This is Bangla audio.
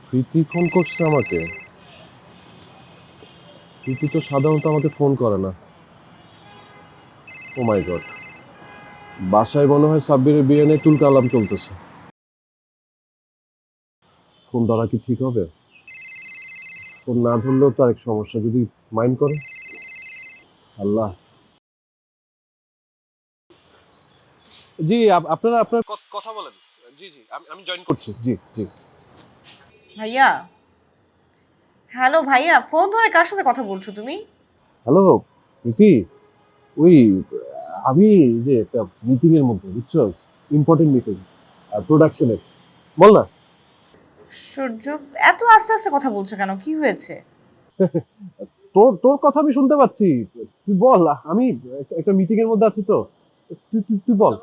প্রীতি ফোন করছে আমাকে? প্রীতি তো সাধারণত আমাকে ফোন করে না। ও মাই গড, বাসায় মনে হয় সাব্বিরের বিয়ে নিয়ে তুলকালাম চলতেছে। ফোন ধরা কি ঠিক হবে? ফোন না ধরলেও তো আরেক সমস্যা, যদি মাইন্ড করে। আল্লাহ। জি, আপনারা আপনার কথা বলেন। জি জি, আমি জয়েন করছি। জি জি। ভাইয়া, হ্যালো ভাইয়া, ফোন ধরে কার সাথে কথা বলছো তুমি? হ্যালো প্রীতি, ওই আমি যে একটা মিটিং এর মধ্যে, বুঝছো, ইম্পর্টেন্ট মিটিং, প্রোডাকশনের। বল না। সূর্য, এত আস্তে আস্তে কথা বলছো কেন? কি হয়েছে? তোর তোর কথা আমি শুনতে পাচ্ছি। তুই বল, আমি একটা মিটিং এর মধ্যে আছি তো। তুই বল।